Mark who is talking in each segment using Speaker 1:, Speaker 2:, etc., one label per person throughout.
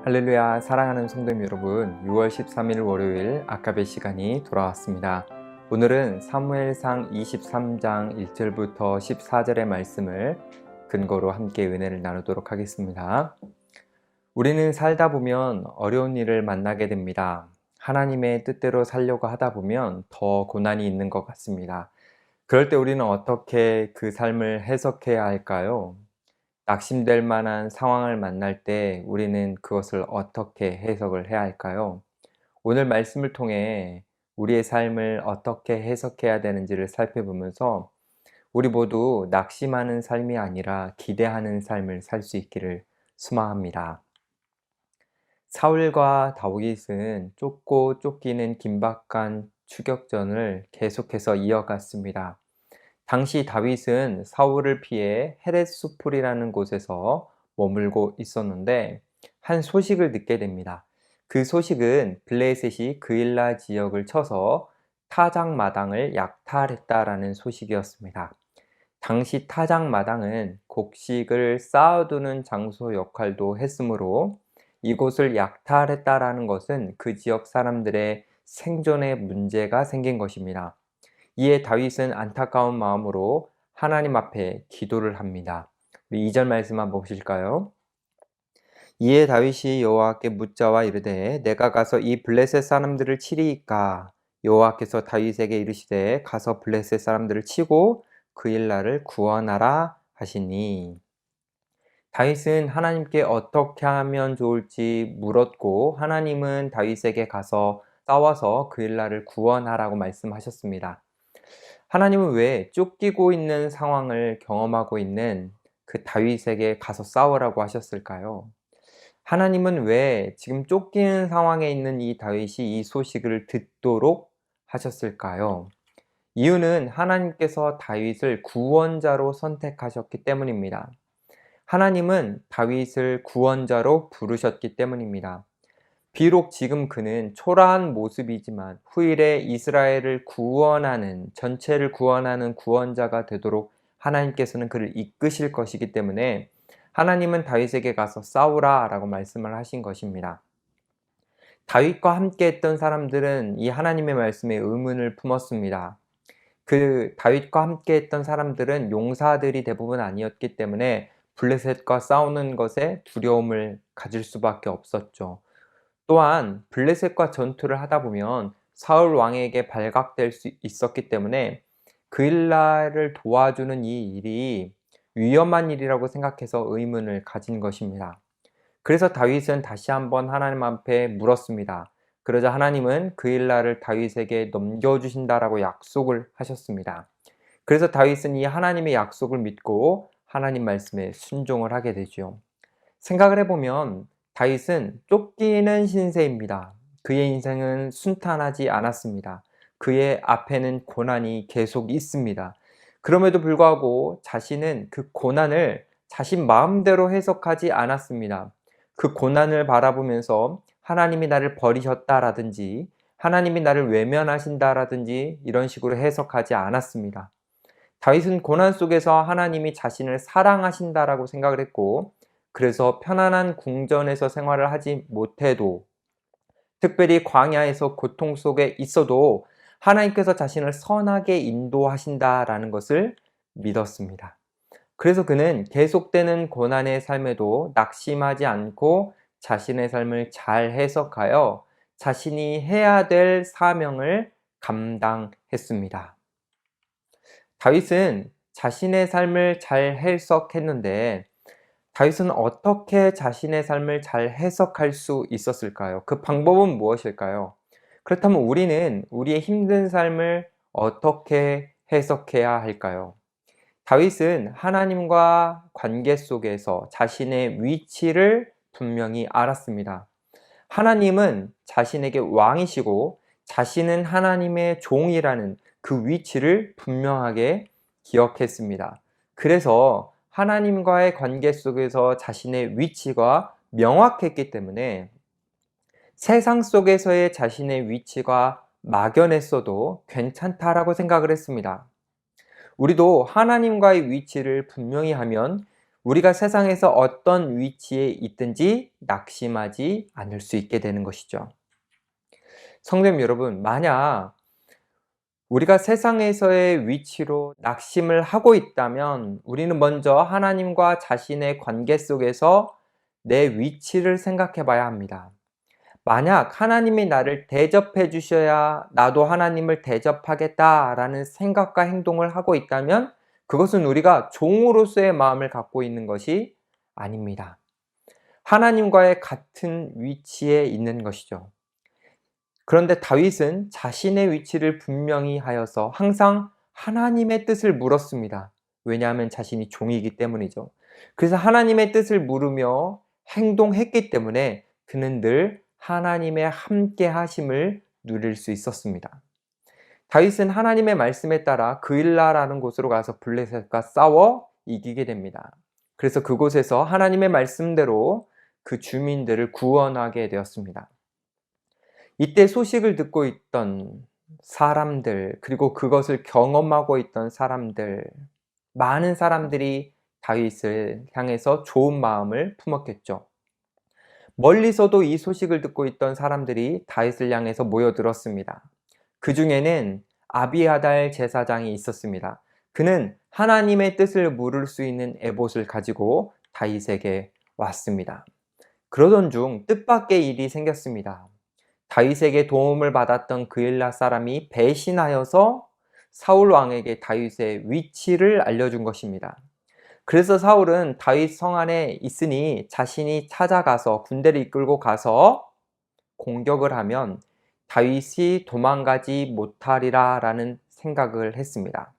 Speaker 1: 할렐루야. 사랑하는 성도님 여러분, 6월 13일 월요일 아까베 시간이 돌아왔습니다. 오늘은 사무엘상 23장 1절부터 14절의 말씀을 근거로 함께 은혜를 나누도록 하겠습니다. 우리는 살다 보면 어려운 일을 만나게 됩니다. 하나님의 뜻대로 살려고 하다 보면 더 고난이 있는 것 같습니다. 그럴 때 우리는 어떻게 그 삶을 해석해야 할까요? 낙심될 만한 상황을 만날 때 우리는 그것을 어떻게 해석을 해야 할까요? 오늘 말씀을 통해 우리의 삶을 어떻게 해석해야 되는지를 살펴보면서 우리 모두 낙심하는 삶이 아니라 기대하는 삶을 살 수 있기를 소망합니다. 사울과 다윗은 쫓고 쫓기는 긴박한 추격전을 계속해서 이어갔습니다. 당시 다윗은 사울을 피해 헤렛수풀이라는 곳에서 머물고 있었는데 한 소식을 듣게 됩니다. 그 소식은 블레셋이 그일라 지역을 쳐서 타작마당을 약탈했다라는 소식이었습니다. 당시 타작마당은 곡식을 쌓아두는 장소 역할도 했으므로 이곳을 약탈했다라는 것은 그 지역 사람들의 생존에 문제가 생긴 것입니다. 이에 다윗은 안타까운 마음으로 하나님 앞에 기도를 합니다. 우리 2절 말씀 한번 보실까요? 이에 다윗이 여호와께 묻자와 이르되 내가 가서 이 블레셋 사람들을 치리이까? 여호와께서 다윗에게 이르시되 가서 블레셋 사람들을 치고 그일라를 구원하라 하시니. 다윗은 하나님께 어떻게 하면 좋을지 물었고 하나님은 다윗에게 가서 싸워서 그일라를 구원하라고 말씀하셨습니다. 하나님은 왜 쫓기고 있는 상황을 경험하고 있는 그 다윗에게 가서 싸우라고 하셨을까요? 하나님은 왜 지금 쫓기는 상황에 있는 이 다윗이 이 소식을 듣도록 하셨을까요? 이유는 하나님께서 다윗을 구원자로 선택하셨기 때문입니다. 하나님은 다윗을 구원자로 부르셨기 때문입니다. 비록 지금 그는 초라한 모습이지만 후일에 이스라엘을 구원하는, 전체를 구원하는 구원자가 되도록 하나님께서는 그를 이끄실 것이기 때문에 하나님은 다윗에게 가서 싸우라 라고 말씀을 하신 것입니다. 다윗과 함께 했던 사람들은 이 하나님의 말씀에 의문을 품었습니다. 그 다윗과 함께 했던 사람들은 용사들이 대부분 아니었기 때문에 블레셋과 싸우는 것에 두려움을 가질 수밖에 없었죠. 또한 블레셋과 전투를 하다 보면 사울 왕에게 발각될 수 있었기 때문에 그일라를 도와주는 이 일이 위험한 일이라고 생각해서 의문을 가진 것입니다. 그래서 다윗은 다시 한번 하나님 앞에 물었습니다. 그러자 하나님은 그일라를 다윗에게 넘겨주신다라고 약속을 하셨습니다. 그래서 다윗은 이 하나님의 약속을 믿고 하나님 말씀에 순종을 하게 되죠. 생각을 해보면 다윗은 쫓기는 신세입니다. 그의 인생은 순탄하지 않았습니다. 그의 앞에는 고난이 계속 있습니다. 그럼에도 불구하고 자신은 그 고난을 자신 마음대로 해석하지 않았습니다. 그 고난을 바라보면서 하나님이 나를 버리셨다라든지 하나님이 나를 외면하신다라든지 이런 식으로 해석하지 않았습니다. 다윗은 고난 속에서 하나님이 자신을 사랑하신다라고 생각을 했고 그래서 편안한 궁전에서 생활을 하지 못해도 특별히 광야에서 고통 속에 있어도 하나님께서 자신을 선하게 인도하신다라는 것을 믿었습니다. 그래서 그는 계속되는 고난의 삶에도 낙심하지 않고 자신의 삶을 잘 해석하여 자신이 해야 될 사명을 감당했습니다. 다윗은 자신의 삶을 잘 해석했는데 다윗은 어떻게 자신의 삶을 잘 해석할 수 있었을까요? 그 방법은 무엇일까요? 그렇다면 우리는 우리의 힘든 삶을 어떻게 해석해야 할까요? 다윗은 하나님과 관계 속에서 자신의 위치를 분명히 알았습니다. 하나님은 자신에게 왕이시고 자신은 하나님의 종이라는 그 위치를 분명하게 기억했습니다. 그래서 하나님과의 관계 속에서 자신의 위치가 명확했기 때문에 세상 속에서의 자신의 위치가 막연했어도 괜찮다라고 생각을 했습니다. 우리도 하나님과의 위치를 분명히 하면 우리가 세상에서 어떤 위치에 있든지 낙심하지 않을 수 있게 되는 것이죠. 성도님 여러분, 만약 우리가 세상에서의 위치로 낙심을 하고 있다면 우리는 먼저 하나님과 자신의 관계 속에서 내 위치를 생각해 봐야 합니다. 만약 하나님이 나를 대접해 주셔야 나도 하나님을 대접하겠다라는 생각과 행동을 하고 있다면 그것은 우리가 종으로서의 마음을 갖고 있는 것이 아닙니다. 하나님과의 같은 위치에 있는 것이죠. 그런데 다윗은 자신의 위치를 분명히 하여서 항상 하나님의 뜻을 물었습니다. 왜냐하면 자신이 종이기 때문이죠. 그래서 하나님의 뜻을 물으며 행동했기 때문에 그는 늘 하나님의 함께 하심을 누릴 수 있었습니다. 다윗은 하나님의 말씀에 따라 그일라라는 곳으로 가서 블레셋과 싸워 이기게 됩니다. 그래서 그곳에서 하나님의 말씀대로 그 주민들을 구원하게 되었습니다. 이때 소식을 듣고 있던 사람들, 그리고 그것을 경험하고 있던 사람들, 많은 사람들이 다윗을 향해서 좋은 마음을 품었겠죠. 멀리서도 이 소식을 듣고 있던 사람들이 다윗을 향해서 모여들었습니다. 그 중에는 아비아달 제사장이 있었습니다. 그는 하나님의 뜻을 물을 수 있는 에봇을 가지고 다윗에게 왔습니다. 그러던 중 뜻밖의 일이 생겼습니다. 다윗에게 도움을 받았던 그일라 사람이 배신하여서 사울 왕에게 다윗의 위치를 알려준 것입니다. 그래서 사울은 다윗 성 안에 있으니 자신이 찾아가서 군대를 이끌고 가서 공격을 하면 다윗이 도망가지 못하리라 라는 생각을 했습니다.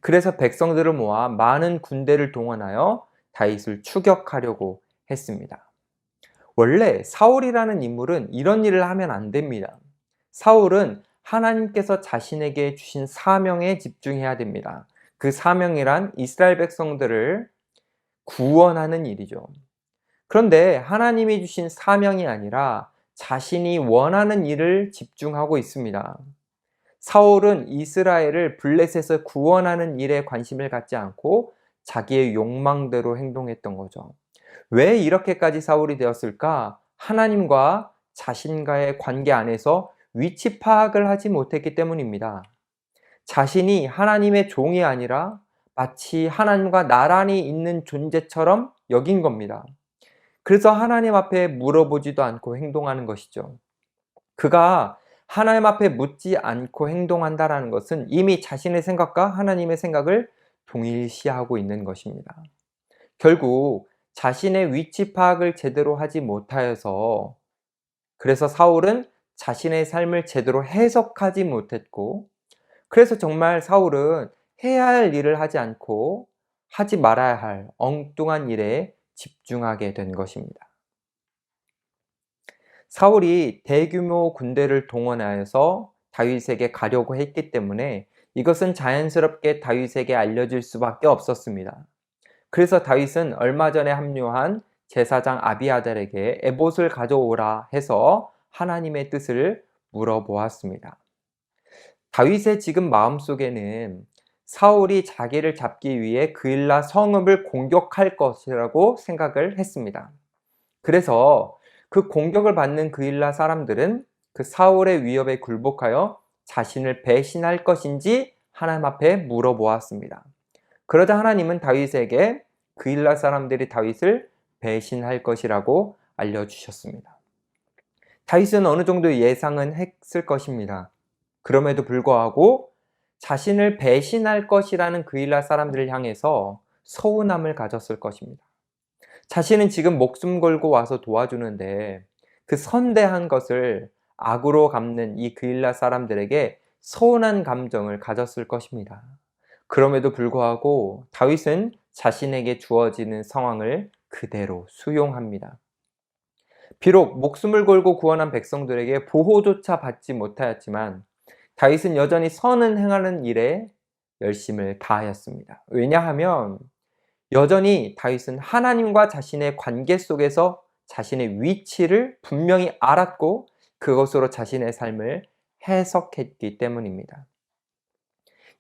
Speaker 1: 그래서 백성들을 모아 많은 군대를 동원하여 다윗을 추격하려고 했습니다. 원래 사울이라는 인물은 이런 일을 하면 안 됩니다. 사울은 하나님께서 자신에게 주신 사명에 집중해야 됩니다. 그 사명이란 이스라엘 백성들을 구원하는 일이죠. 그런데 하나님이 주신 사명이 아니라 자신이 원하는 일을 집중하고 있습니다. 사울은 이스라엘을 블레셋에서 구원하는 일에 관심을 갖지 않고 자기의 욕망대로 행동했던 거죠. 왜 이렇게까지 사울이 되었을까? 하나님과 자신과의 관계 안에서 위치 파악을 하지 못했기 때문입니다. 자신이 하나님의 종이 아니라 마치 하나님과 나란히 있는 존재처럼 여긴 겁니다. 그래서 하나님 앞에 물어보지도 않고 행동하는 것이죠. 그가 하나님 앞에 묻지 않고 행동한다는 것은 이미 자신의 생각과 하나님의 생각을 동일시하고 있는 것입니다. 결국 자신의 위치 파악을 제대로 하지 못하여서 그래서 사울은 자신의 삶을 제대로 해석하지 못했고 그래서 정말 사울은 해야 할 일을 하지 않고 하지 말아야 할 엉뚱한 일에 집중하게 된 것입니다. 사울이 대규모 군대를 동원하여서 다윗에게 가려고 했기 때문에 이것은 자연스럽게 다윗에게 알려질 수밖에 없었습니다. 그래서 다윗은 얼마 전에 합류한 제사장 아비아달에게 에봇을 가져오라 해서 하나님의 뜻을 물어보았습니다. 다윗의 지금 마음속에는 사울이 자기를 잡기 위해 그일라 성읍을 공격할 것이라고 생각을 했습니다. 그래서 그 공격을 받는 그일라 사람들은 그 사울의 위협에 굴복하여 자신을 배신할 것인지 하나님 앞에 물어보았습니다. 그러자 하나님은 다윗에게 그일라 사람들이 다윗을 배신할 것이라고 알려주셨습니다. 다윗은 어느 정도 예상은 했을 것입니다. 그럼에도 불구하고 자신을 배신할 것이라는 그일라 사람들을 향해서 서운함을 가졌을 것입니다. 자신은 지금 목숨 걸고 와서 도와주는데 그 선대한 것을 악으로 갚는 이 그일라 사람들에게 서운한 감정을 가졌을 것입니다. 그럼에도 불구하고 다윗은 자신에게 주어지는 상황을 그대로 수용합니다. 비록 목숨을 걸고 구원한 백성들에게 보호조차 받지 못하였지만 다윗은 여전히 선을 행하는 일에 열심을 다하였습니다. 왜냐하면 여전히 다윗은 하나님과 자신의 관계 속에서 자신의 위치를 분명히 알았고 그것으로 자신의 삶을 해석했기 때문입니다.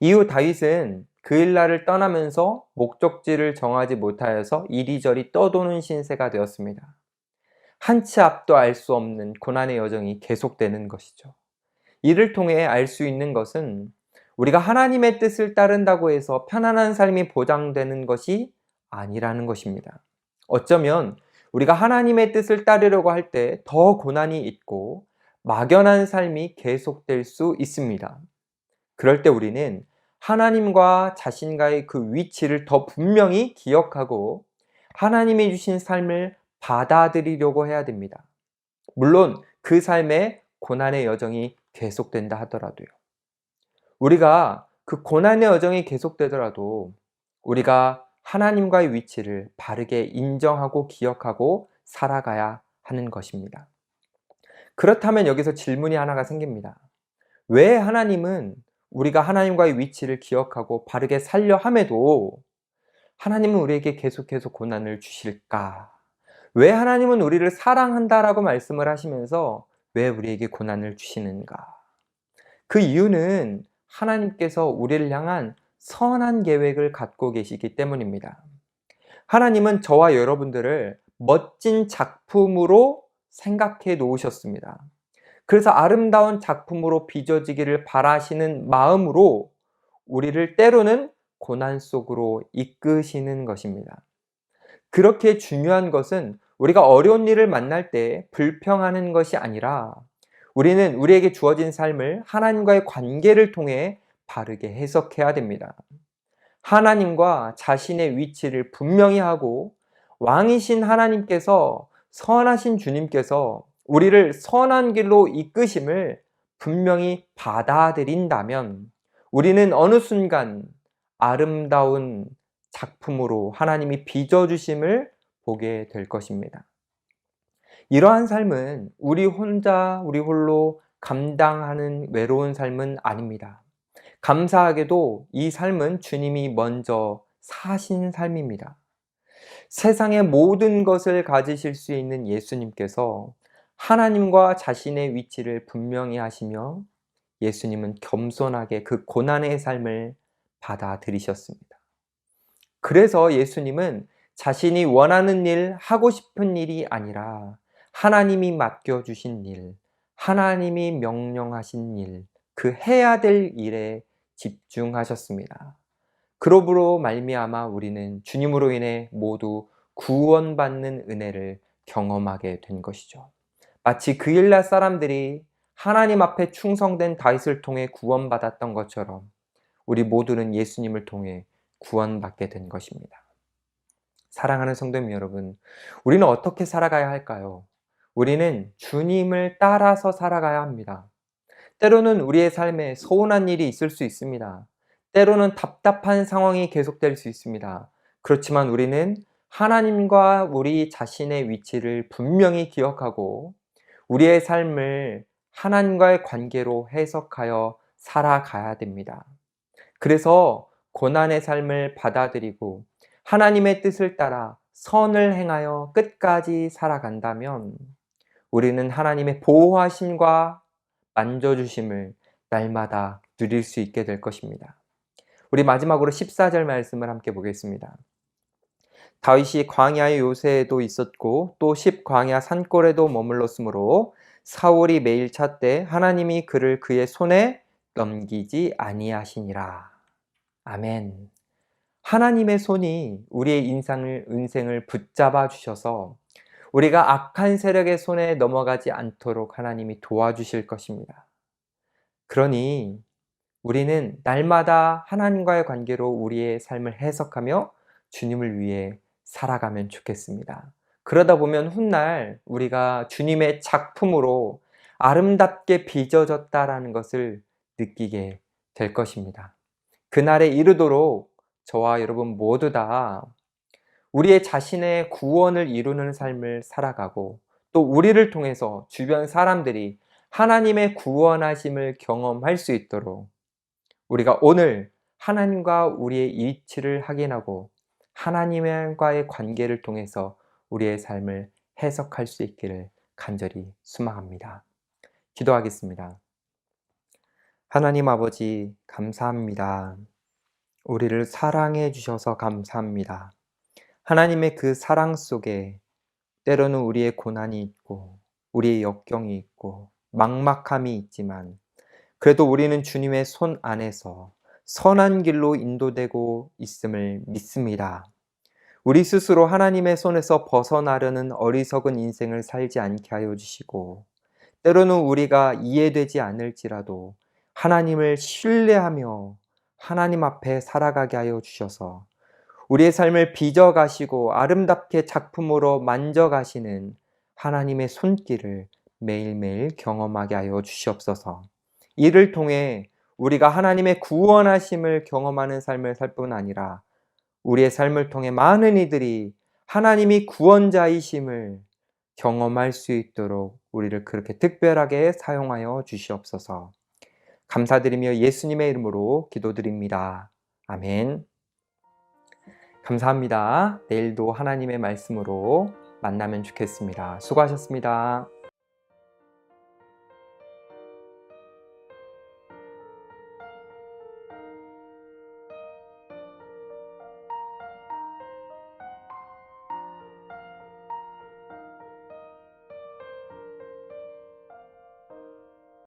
Speaker 1: 이후 다윗은 그 일날을 떠나면서 목적지를 정하지 못하여서 이리저리 떠도는 신세가 되었습니다. 한치 앞도 알 수 없는 고난의 여정이 계속되는 것이죠. 이를 통해 알 수 있는 것은 우리가 하나님의 뜻을 따른다고 해서 편안한 삶이 보장되는 것이 아니라는 것입니다. 어쩌면 우리가 하나님의 뜻을 따르려고 할 때 더 고난이 있고 막연한 삶이 계속될 수 있습니다. 그럴 때 우리는 하나님과 자신과의 그 위치를 더 분명히 기억하고 하나님이 주신 삶을 받아들이려고 해야 됩니다. 물론 그 삶에 고난의 여정이 계속된다 하더라도요. 우리가 그 고난의 여정이 계속되더라도 우리가 하나님과의 위치를 바르게 인정하고 기억하고 살아가야 하는 것입니다. 그렇다면 여기서 질문이 하나가 생깁니다. 왜 하나님은 우리가 하나님과의 위치를 기억하고 바르게 살려 함에도 하나님은 우리에게 계속해서 고난을 주실까? 왜 하나님은 우리를 사랑한다라고 말씀을 하시면서 왜 우리에게 고난을 주시는가? 그 이유는 하나님께서 우리를 향한 선한 계획을 갖고 계시기 때문입니다. 하나님은 저와 여러분들을 멋진 작품으로 생각해 놓으셨습니다. 그래서 아름다운 작품으로 빚어지기를 바라시는 마음으로 우리를 때로는 고난 속으로 이끄시는 것입니다. 그렇게 중요한 것은 우리가 어려운 일을 만날 때 불평하는 것이 아니라 우리는 우리에게 주어진 삶을 하나님과의 관계를 통해 바르게 해석해야 됩니다. 하나님과 자신의 위치를 분명히 하고 왕이신 하나님께서 선하신 주님께서 우리를 선한 길로 이끄심을 분명히 받아들인다면 우리는 어느 순간 아름다운 작품으로 하나님이 빚어주심을 보게 될 것입니다. 이러한 삶은 우리 홀로 감당하는 외로운 삶은 아닙니다. 감사하게도 이 삶은 주님이 먼저 사신 삶입니다. 세상의 모든 것을 가지실 수 있는 예수님께서 하나님과 자신의 위치를 분명히 하시며 예수님은 겸손하게 그 고난의 삶을 받아들이셨습니다. 그래서 예수님은 자신이 원하는 일, 하고 싶은 일이 아니라 하나님이 맡겨주신 일, 하나님이 명령하신 일, 그 해야 될 일에 집중하셨습니다. 그러므로 말미암아 우리는 주님으로 인해 모두 구원받는 은혜를 경험하게 된 것이죠. 마치 그 일날 사람들이 하나님 앞에 충성된 다윗을 통해 구원받았던 것처럼 우리 모두는 예수님을 통해 구원받게 된 것입니다. 사랑하는 성도님 여러분, 우리는 어떻게 살아가야 할까요? 우리는 주님을 따라서 살아가야 합니다. 때로는 우리의 삶에 서운한 일이 있을 수 있습니다. 때로는 답답한 상황이 계속될 수 있습니다. 그렇지만 우리는 하나님과 우리 자신의 위치를 분명히 기억하고 우리의 삶을 하나님과의 관계로 해석하여 살아가야 됩니다. 그래서 고난의 삶을 받아들이고 하나님의 뜻을 따라 선을 행하여 끝까지 살아간다면 우리는 하나님의 보호하심과 만져주심을 날마다 누릴 수 있게 될 것입니다. 우리 마지막으로 14절 말씀을 함께 보겠습니다. 다윗이 광야의 요새에도 있었고 또 광야 산골에도 머물렀으므로 사울이 매일 찾되 하나님이 그를 그의 손에 넘기지 아니하시니라. 아멘. 하나님의 손이 우리의 인생을 붙잡아 주셔서 우리가 악한 세력의 손에 넘어가지 않도록 하나님이 도와주실 것입니다. 그러니 우리는 날마다 하나님과의 관계로 우리의 삶을 해석하며 주님을 위해 살아가면 좋겠습니다. 그러다 보면 훗날 우리가 주님의 작품으로 아름답게 빚어졌다라는 것을 느끼게 될 것입니다. 그날에 이르도록 저와 여러분 모두 다 우리의 자신의 구원을 이루는 삶을 살아가고 또 우리를 통해서 주변 사람들이 하나님의 구원하심을 경험할 수 있도록 우리가 오늘 하나님과 우리의 위치를 확인하고 하나님과의 관계를 통해서 우리의 삶을 해석할 수 있기를 간절히 소망합니다. 기도하겠습니다. 하나님 아버지 감사합니다. 우리를 사랑해 주셔서 감사합니다. 하나님의 그 사랑 속에 때로는 우리의 고난이 있고, 우리의 역경이 있고, 막막함이 있지만, 그래도 우리는 주님의 손 안에서 선한 길로 인도되고 있음을 믿습니다. 우리 스스로 하나님의 손에서 벗어나려는 어리석은 인생을 살지 않게 하여 주시고, 때로는 우리가 이해되지 않을지라도 하나님을 신뢰하며 하나님 앞에 살아가게 하여 주셔서 우리의 삶을 빚어가시고 아름답게 작품으로 만져가시는 하나님의 손길을 매일매일 경험하게 하여 주시옵소서. 이를 통해 우리가 하나님의 구원하심을 경험하는 삶을 살 뿐 아니라 우리의 삶을 통해 많은 이들이 하나님이 구원자이심을 경험할 수 있도록 우리를 그렇게 특별하게 사용하여 주시옵소서. 감사드리며 예수님의 이름으로 기도드립니다. 아멘. 감사합니다. 내일도 하나님의 말씀으로 만나면 좋겠습니다. 수고하셨습니다.